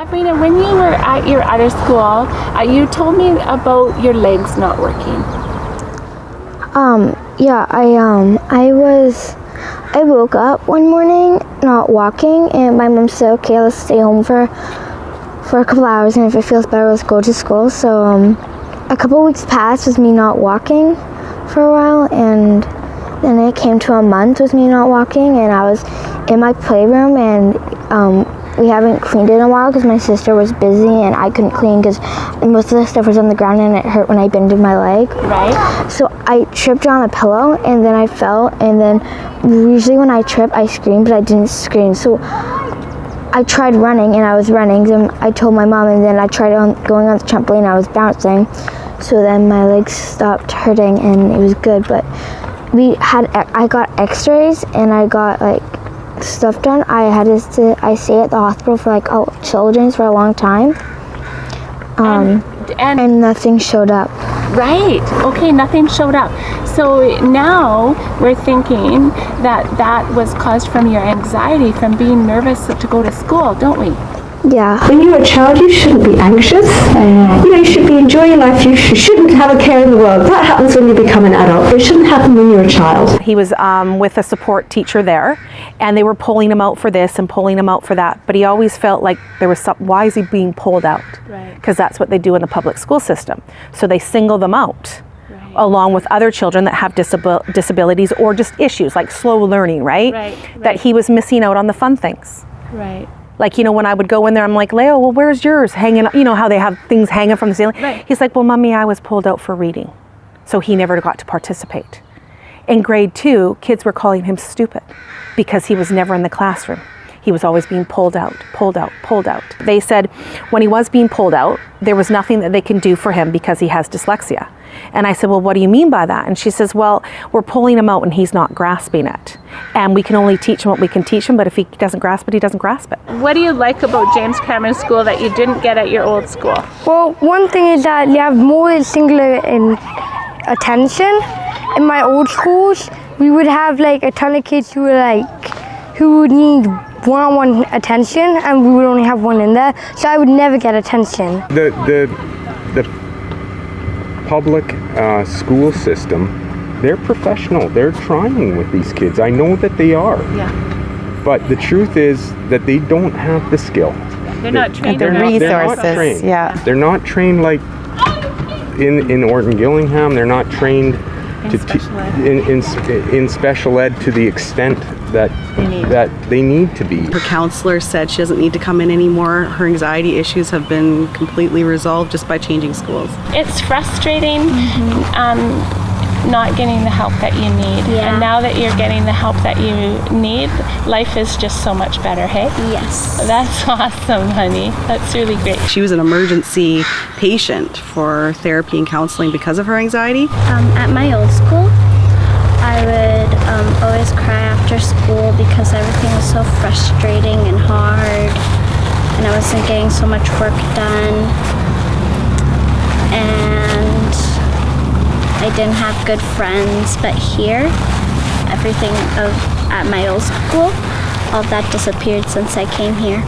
Sabrina, when you were at your other school, you told me about your legs not working. Yeah, I woke up one morning not walking, and my mom said, okay, let's stay home for a couple hours, and if it feels better, let's go to school. So a couple weeks passed with me not walking for a while, and then it came to a month with me not walking, and I was in my playroom, and we haven't cleaned it in a while because my sister was busy and I couldn't clean because most of the stuff was on the ground and it hurt when I bended my leg. Right. So I tripped on a pillow and then I fell, and then usually when I trip I scream, but I didn't scream. So I tried running, and I was running, and I told my mom, and then I tried going on the trampoline. I was bouncing, so then my legs stopped hurting and it was good. But I got x-rays and I got stuff done. I stayed at the hospital for children's for a long time, and nothing showed up. Right. Okay, nothing showed up. So now we're thinking that was caused from your anxiety, from being nervous to go to school, don't we? Yeah. When you're a child, you shouldn't be anxious. You should be enjoying life. You shouldn't have a care in the world. That happens when you become an adult. It shouldn't happen when you're a child. He was with a support teacher there, and they were pulling him out for this and pulling him out for that. But he always felt like there was why is he being pulled out? Right. Because that's what they do in the public school system. So they single them out. Right. Along with other children that have disabilities or just issues like slow learning, right? That he was missing out on the fun things. Right. Like, when I would go in there, I'm like, Leo, well, where's yours hanging? How they have things hanging from the ceiling. Right. He's like, well, Mommy, I was pulled out for reading. So he never got to participate. In grade 2, kids were calling him stupid because he was never in the classroom. He was always being pulled out, pulled out, pulled out. They said when he was being pulled out, there was nothing that they can do for him because he has dyslexia. And I said, well, what do you mean by that? And she says, well, we're pulling him out and he's not grasping it. And we can only teach him what we can teach him, but if he doesn't grasp it, he doesn't grasp it. What do you like about James Cameron School that you didn't get at your old school? Well, one thing is that you have more singular attention. In my old schools, we would have a ton of kids who would need one-on-one attention, and we would only have one in there, so I would never get attention. The public school system, they're professional. They're trying with these kids. I know that they are. Yeah. But the truth is that they don't have the skill. They're not trained. The resources. They're not trained. Yeah. They're not trained like in Orton Gillingham. They're not trained in special ed to the extent that they need to be. Her counselor said she doesn't need to come in anymore. Her anxiety issues have been completely resolved just by changing schools. It's frustrating not getting the help that you need. Yeah. And now that you're getting the help that you need, life is just so much better, hey? Yes. That's awesome, honey. That's really great. She was an emergency patient for therapy and counseling because of her anxiety. At my old school, I would always cry after school because everything was so frustrating and hard, and I wasn't getting so much work done, and I didn't have good friends. But here, everything at my old school, all that disappeared since I came here.